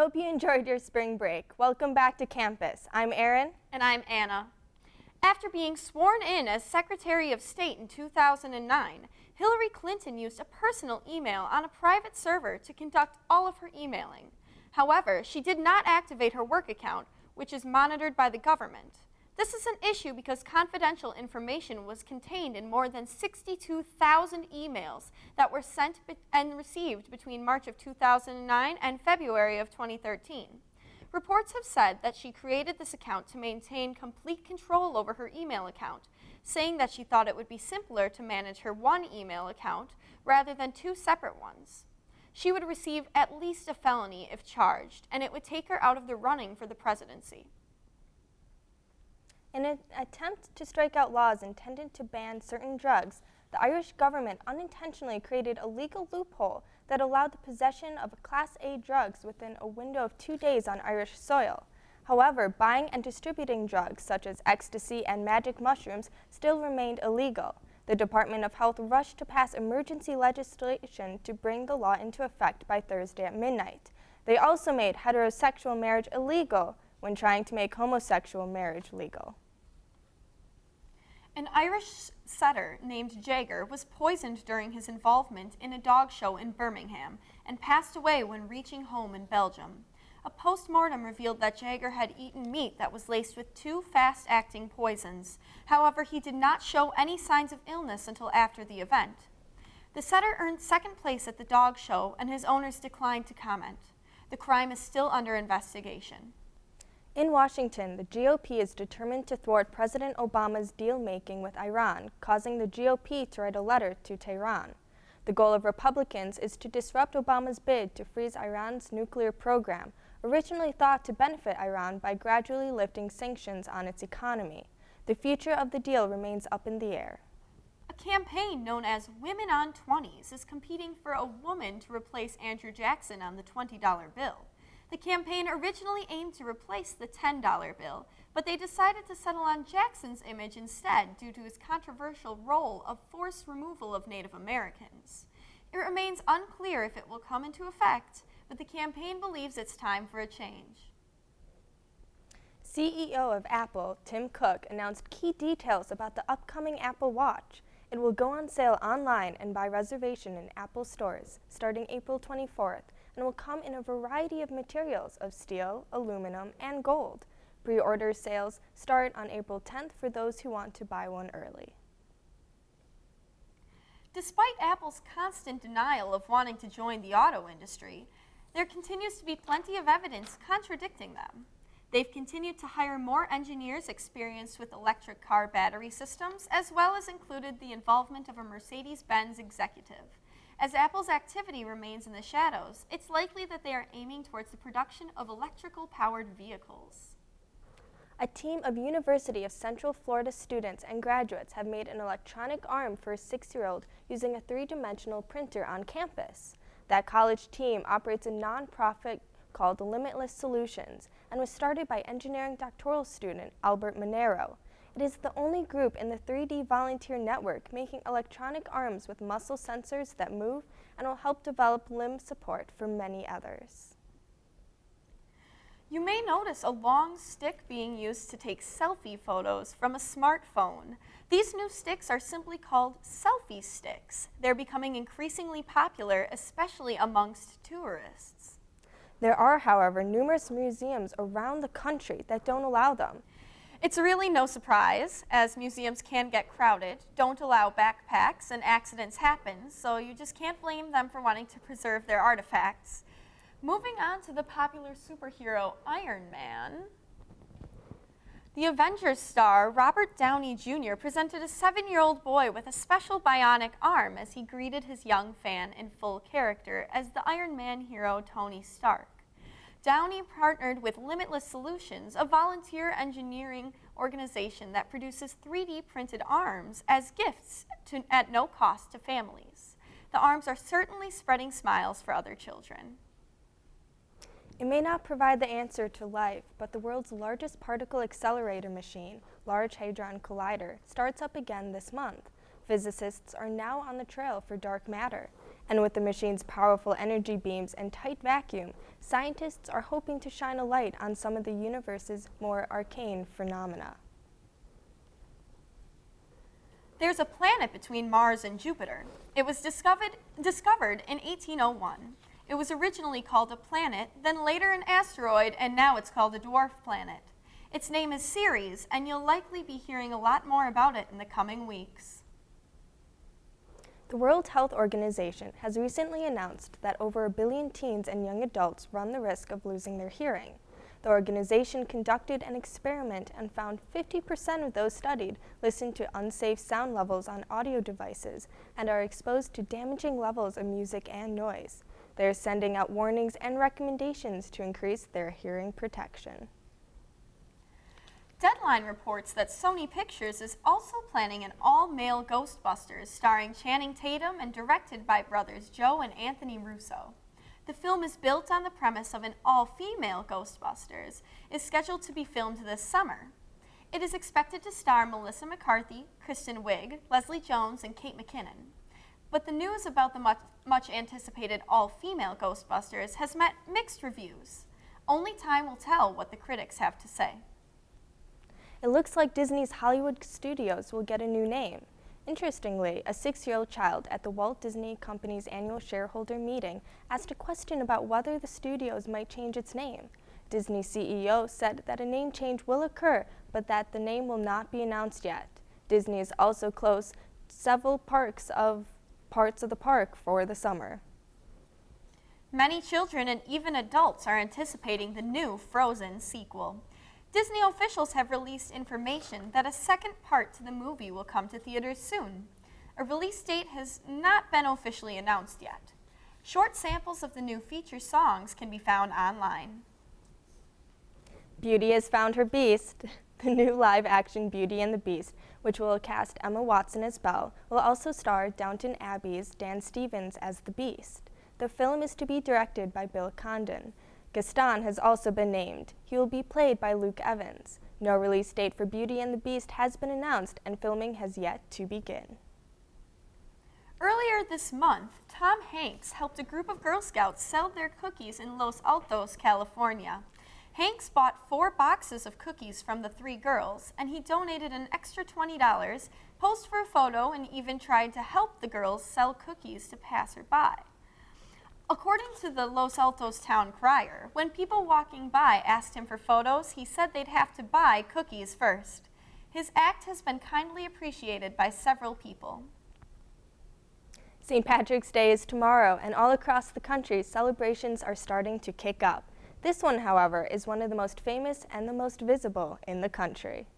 hope you enjoyed your spring break. Welcome back to campus. I'm Erin. And I'm Anna. After being sworn in as Secretary of State in 2009, Hillary Clinton used a personal email on a private server to conduct all of her emailing. However, she did not activate her work account, which is monitored by the government. This is an issue because confidential information was contained in more than 62,000 emails that were sent and received between March of 2009 and February of 2013. Reports have said that she created this account to maintain complete control over her email account, saying that she thought it would be simpler to manage her one email account rather than two separate ones. She would receive at least a felony if charged, and it would take her out of the running for the presidency. In an attempt to strike out laws intended to ban certain drugs, the Irish government unintentionally created a legal loophole that allowed the possession of Class A drugs within a window of 2 days on Irish soil. However, buying and distributing drugs such as ecstasy and magic mushrooms still remained illegal. The Department of Health rushed to pass emergency legislation to bring the law into effect by Thursday at midnight. They also made heterosexual marriage illegal when trying to make homosexual marriage legal. An Irish setter named Jagger was poisoned during his involvement in a dog show in Birmingham and passed away when reaching home in Belgium. A post-mortem revealed that Jagger had eaten meat that was laced with two fast-acting poisons. However, he did not show any signs of illness until after the event. The setter earned second place at the dog show, and his owners declined to comment. The crime is still under investigation. In Washington, the GOP is determined to thwart President Obama's deal-making with Iran, causing the GOP to write a letter to Tehran. The goal of Republicans is to disrupt Obama's bid to freeze Iran's nuclear program, originally thought to benefit Iran by gradually lifting sanctions on its economy. The future of the deal remains up in the air. A campaign known as Women on 20s is competing for a woman to replace Andrew Jackson on the $20 bill. The campaign originally aimed to replace the $10 bill, but they decided to settle on Jackson's image instead due to his controversial role of forced removal of Native Americans. It remains unclear if it will come into effect, but the campaign believes it's time for a change. CEO of Apple, Tim Cook, announced key details about the upcoming Apple Watch. It will go on sale online and by reservation in Apple stores starting April 24th and will come in a variety of materials of steel, aluminum, and gold. Pre-order sales start on April 10th for those who want to buy one early. Despite Apple's constant denial of wanting to join the auto industry, there continues to be plenty of evidence contradicting them. They've continued to hire more engineers experienced with electric car battery systems, as well as included the involvement of a Mercedes-Benz executive. As Apple's activity remains in the shadows, it's likely that they are aiming towards the production of electrical-powered vehicles. A team of University of Central Florida students and graduates have made an electronic arm for a 6-year-old using a 3-dimensional printer on campus. That college team operates a nonprofit called Limitless Solutions and was started by engineering doctoral student Albert Monero. It is the only group in the 3D Volunteer Network making electronic arms with muscle sensors that move and will help develop limb support for many others. You may notice a long stick being used to take selfie photos from a smartphone. These new sticks are simply called selfie sticks. They're becoming increasingly popular, especially amongst tourists. There are, however, numerous museums around the country that don't allow them. It's really no surprise, as museums can get crowded, don't allow backpacks, and accidents happen, so you just can't blame them for wanting to preserve their artifacts. Moving on to the popular superhero Iron Man. The Avengers star Robert Downey Jr. presented a 7-year-old boy with a special bionic arm as he greeted his young fan in full character as the Iron Man hero Tony Stark. Downey partnered with Limitless Solutions, a volunteer engineering organization that produces 3D printed arms as gifts at no cost to families. The arms are certainly spreading smiles for other children. It may not provide the answer to life, but the world's largest particle accelerator machine, Large Hadron Collider, starts up again this month. Physicists are now on the trail for dark matter. And with the machine's powerful energy beams and tight vacuum, scientists are hoping to shine a light on some of the universe's more arcane phenomena. There's a planet between Mars and Jupiter. It was discovered in 1801. It was originally called a planet, then later an asteroid, and now it's called a dwarf planet. Its name is Ceres, and you'll likely be hearing a lot more about it in the coming weeks. The World Health Organization has recently announced that over 1 billion teens and young adults run the risk of losing their hearing. The organization conducted an experiment and found 50% of those studied listen to unsafe sound levels on audio devices and are exposed to damaging levels of music and noise. They are sending out warnings and recommendations to increase their hearing protection. Deadline reports that Sony Pictures is also planning an all-male Ghostbusters starring Channing Tatum and directed by brothers Joe and Anthony Russo. The film is built on the premise of an all-female Ghostbusters, is scheduled to be filmed this summer. It is expected to star Melissa McCarthy, Kristen Wiig, Leslie Jones, and Kate McKinnon. But the news about the much anticipated all-female Ghostbusters has met mixed reviews. Only time will tell what the critics have to say. It looks like Disney's Hollywood Studios will get a new name. Interestingly, a 6-year-old child at the Walt Disney Company's annual shareholder meeting asked a question about whether the studios might change its name. Disney CEO said that a name change will occur, but that the name will not be announced yet. Disney has also closed several parts of the park for the summer. Many children and even adults are anticipating the new Frozen sequel. Disney officials have released information that a second part to the movie will come to theaters soon. A release date has not been officially announced yet. Short samples of the new feature songs can be found online. Beauty has found her beast. The new live-action Beauty and the Beast, which will cast Emma Watson as Belle, will also star Downton Abbey's Dan Stevens as the Beast. The film is to be directed by Bill Condon. Gaston has also been named. He will be played by Luke Evans. No release date for Beauty and the Beast has been announced, and filming has yet to begin. Earlier this month, Tom Hanks helped a group of Girl Scouts sell their cookies in Los Altos, California. Hanks bought 4 boxes of cookies from the 3 girls, and he donated an extra $20, posed for a photo, and even tried to help the girls sell cookies to passerby. According to the Los Altos town crier, when people walking by asked him for photos, he said they'd have to buy cookies first. His act has been kindly appreciated by several people. St. Patrick's Day is tomorrow, and all across the country, celebrations are starting to kick up. This one, however, is one of the most famous and the most visible in the country.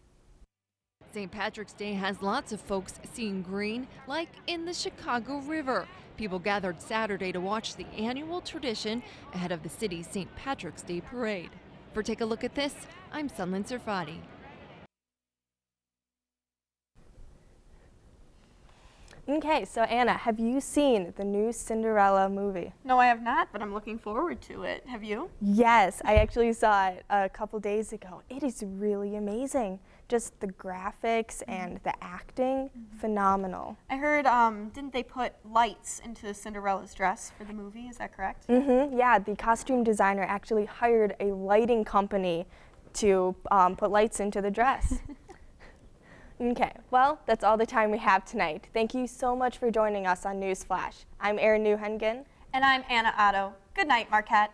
St. Patrick's Day has lots of folks seeing green, like in the Chicago River. People gathered Saturday to watch the annual tradition ahead of the city's St. Patrick's Day parade. For Take a Look at This, I'm Sunlin Serfati. Okay, so Anna, have you seen the new Cinderella movie? No, I have not, but I'm looking forward to it. Have you? Yes, I actually saw it a couple days ago. It is really amazing. Just the graphics and the acting, phenomenal. I heard, didn't they put lights into Cinderella's dress for the movie? Is that correct? Yeah, the costume designer actually hired a lighting company to put lights into the dress. Okay, well, that's all the time we have tonight. Thank you so much for joining us on Newsflash. I'm Erin Newhengen. And I'm Anna Otto. Good night, Marquette.